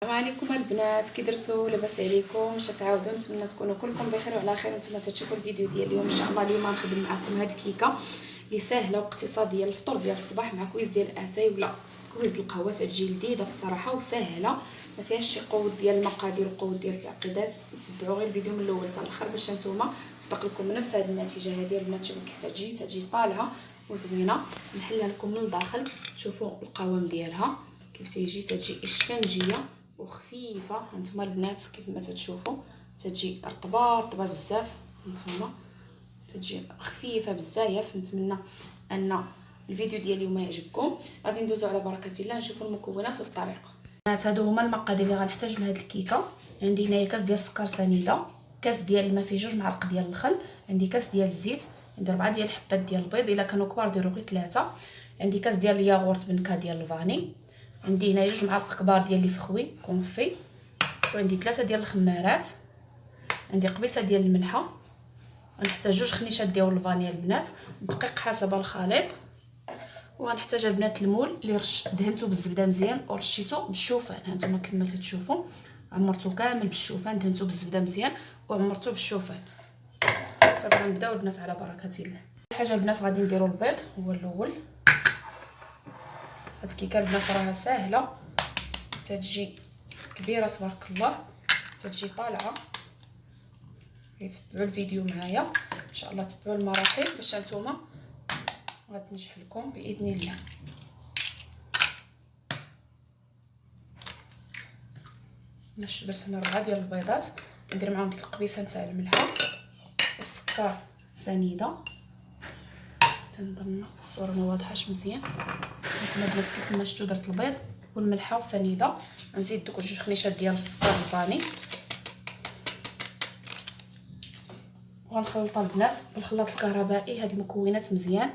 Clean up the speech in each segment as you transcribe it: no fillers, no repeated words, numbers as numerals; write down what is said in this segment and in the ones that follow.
السلام عليكم البنات، كي درتو؟ لاباس عليكم؟ باش تعاودوا؟ نتمنى تكونوا كلكم بخير وعلى خير. وانتم تشوفوا الفيديو ديال اليوم ان شاء الله. اليوم غنخدم معكم هاد الكيكه اللي ساهله واقتصاديه للفطور ديال الصباح مع كويز ديال الاتاي ولا كويز القهوه. تجي لذيذه في الصراحه وساهله، ما فيهاش شي قوه ديال المقادير وقوه ديال التعقيدات. تبعوا غير الفيديو من الاول حتى الاخر باش نتوما تصدق نفس هاد النتيجه هذه. البنات شوفوا كيف تجي طالعه وزوينه. نحلها لكم من الداخل، شوفوا القوام ديالها كيف تجي اشفنجيه وخفيفه. هانتوما البنات كيف ما تشوفوا تجي رطبه بزاف، هانتوما تجي خفيفه بزاف. نتمنى ان الفيديو ديال اليوم يعجبكم. غادي ندوزو على بركه الله نشوفوا المكونات والطريقه. هادو هما المقادير اللي غنحتاج لهاد الكيكه. عندي هنايا كاس ديال السكر سنيده، كاس ديال الماء فيه 2 معالق ديال الخل، عندي كاس ديال الزيت، عندي 4 ديال الحبات ديال البيض، الا كانوا كبار ديروا غير 3، عندي كاس ديال الياغورت بنكهه ديال الفاني، عندي هنا 2 معالق كبار ديال لي فخوي كونفي، وعندي 3 ديال الخمارات، عندي قبيصه ديال الملحه، غنحتاج 2 خنيشات ديال الفانيا البنات، دقيق حسب الخليط، وغنحتاج البنات المول اللي دهنته بالزبده مزيان ورشيته بالشوفان. هانتوما كيف ما تشوفوا عمرته كامل بالشوفان، دهنته بالزبده مزيان وعمرته بالشوفان. صافي غنبداو البنات على بركه الله. اول حاجه البنات غادي نديروا البيض هو الاول. هاد الكيكه البنات راها ساهله، تتجي كبيره تبارك الله، تتجي طالعه. تبعوا الفيديو معايا ان شاء الله، تبعوا المراحل باش نتوما غتنجح لكم باذن الله. درت هنا 4 ديال البيضات، ندير معاهم ديك القبيصه نتاع الملحه والسكر سنيده. تنظن الصوره ما واضحاش مزيان. نتوما البنات كيف ما شفتوا درت البيض والملحه وسنيده. نزيد دوك 2 خنيشات ديال السكر الفاني وغنخلطها البنات بالخلاط الكهربائي هاد المكونات مزيان.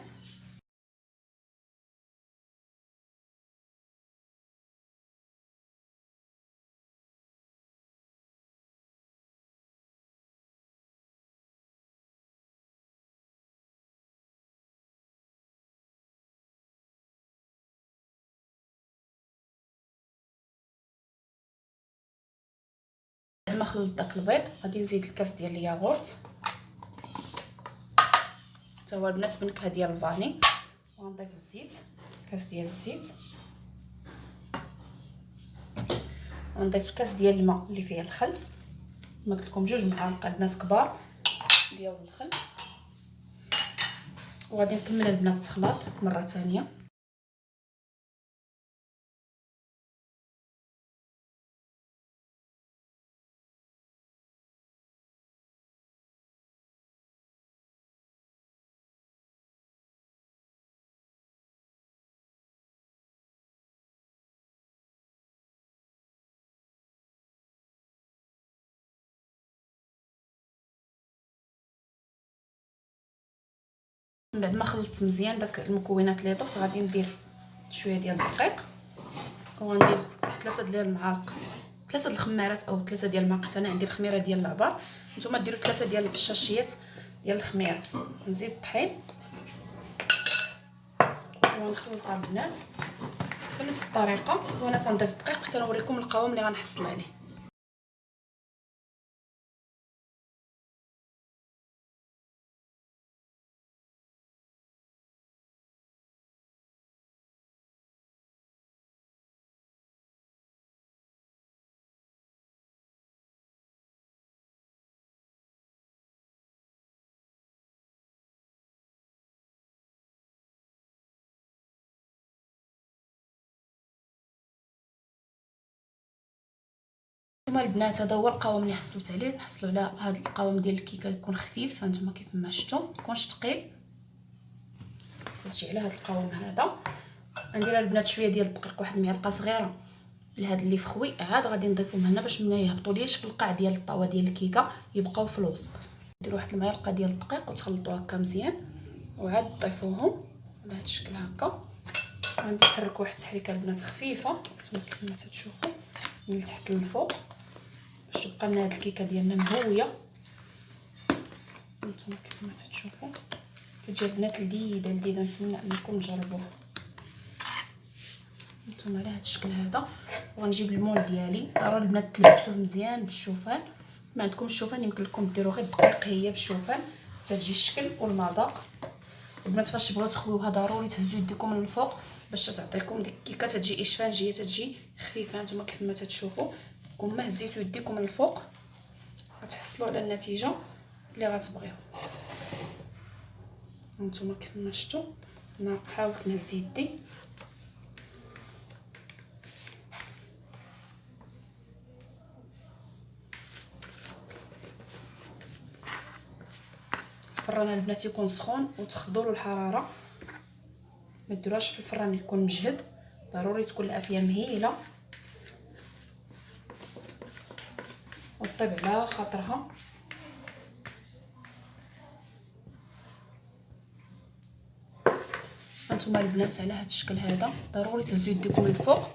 بعد ما خلطت داك البيض غادي نزيد الكاس ديال الياغورت، حتى هو البنات بنكهه ديال الفاني، وغنضيف الزيت، كاس ديال الزيت، غنضيف الكاس ديال الماء اللي فيه الخل، كما قلت لكم 2 معالق البنات كبار ديال الخل. وغادي نكمل البنات التخلاط مره ثانيه. من بعد ما خلطت مزيان داك المكونات اللي ضفت غادي ندير شويه ديال الدقيق، وغندير 3 ديال المعالق، 3 د الخمارات او 3 ديال المعالق. انا عندي الخميره ديال العبار، نتوما ديروا 3 ديال الشاشيات ديال الخميره. نزيد الطحين ونخلطها البنات بنفس الطريقه، وانا تنضيف الدقيق حتى نوريكم القوام اللي غنحصل عليه. هما البنات هذا هو القوام اللي حصلت عليه. نحصلوا على هذا القوام ديال الكيكه يكون خفيف، هانتوما كيف ما شفتوا ميكونش ثقيل، تجي على هذا القوام هذا. غندير البنات شويه ديال الدقيق، واحد المعلقه صغيره لهاد اللي فخوي، عاد غادي نضيفهم هنا باش ما يهبطوا ليش في القاع ديال الطاوه ديال الكيكه، يبقاو في الوسط. ديروا واحد المعلقه ديال الدقيق وتخلطوا هكا مزيان، وعاد تضيفوهم بهذا الشكل هكا. غادي نحرك واحد التحريكه البنات خفيفه كما كيف ما تشوفوا من التحت للفوق باش تبقى لنا هاد الكيكه ديالنا مهويه. نتوما كيف ما تشوفوا كتجي البنات لذيذه، نتمنى انكم تجربوها. نتوما على هاد الشكل هذا. وغنجيب المول ديالي. ضروري البنات تلبسوه مزيان بالشوفان. ما عندكمش الشوفان يمكن لكم ديروا غير الدقيق هي بالشوفان حتى تجي الشكل والمذاق. البنات فاش تبغيو تخويوها ضروري تهزوا يديكم من الفوق باش تعطيكم ديك الكيكه، تجي اشفانجيه، تجي خفيفه. نتوما كيف ما تشوفوا كون ما هزيتوا يديكم من الفوق غتحصلوا على النتيجه اللي غتبغيو. نتوما كيف ما شفتوا انا حاولت نهز يدي. الفران البنات يكون سخون وتخفضوا له الحراره، ما ديروهاش في الفران يكون مجهد. ضروري تكون الافيه مهيله وطيب على خاطرها. هانتوما البنات على هذا الشكل هذا ضروري تهزوا يديكم للفوق.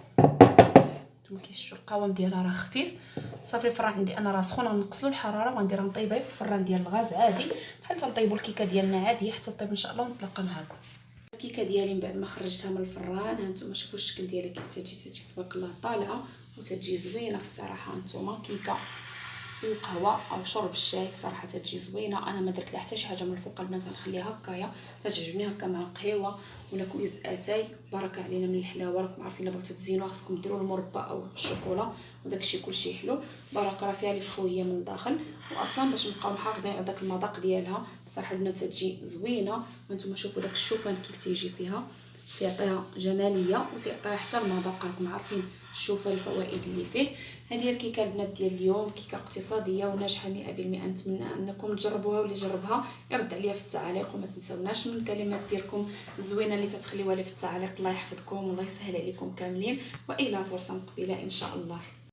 نتوما كيشوفوا القوام ديالها راه خفيف. صافي الفران عندي انا راه سخون، غنقصلوا الحراره وغنديرها نطيبها في الفران ديال الغاز عادي بحال تنطيبوا الكيكه ديالنا عاديه حتى طيب ان شاء الله ونتلاقى معكم. الكيكه ديالي من بعد ما خرجتها من الفران هانتوما شوفوا الشكل ديالها كيف تجي تبارك الله طالعه وتجي زوينه في الصراحه. هانتوما كيكه القهوه او شرب الشاي في صراحه تجي زوينه. انا ما درت لها حتى شي حاجه من الفوق البنات، غنخليها هكايا تعجبني هكا مع قهوه ولا كويز اتاي. بركه علينا من الحلاوه، راكم عارفين الا بغيتو تزينوها خصكم ديروا المربى او الشوكولا وداكشي كلشي حلو. بركه راه فيها الفخويه من الداخل واصلا باش نبقاو محافظين على داك المذاق ديالها. بصراحه البنات تجي زوينه. وانتم شوفوا داك الشوفان كيف تيجي فيها، تيعطيها جماليه وتيعطيها حتى المذاق. راكم عارفين الشوفان الفوائد اللي فيه. هذه هي الكيكه البنات ديال اليوم، كيكه اقتصاديه وناجحه 100%. نتمنى انكم تجربوها واللي جربها يرد عليا في التعاليق، وما تنساوناش من الكلمات ديالكم الزوينه اللي تتخليوها لي في التعاليق. الله يحفظكم والله يسهل عليكم كاملين، والى فرصه مقبله ان شاء الله.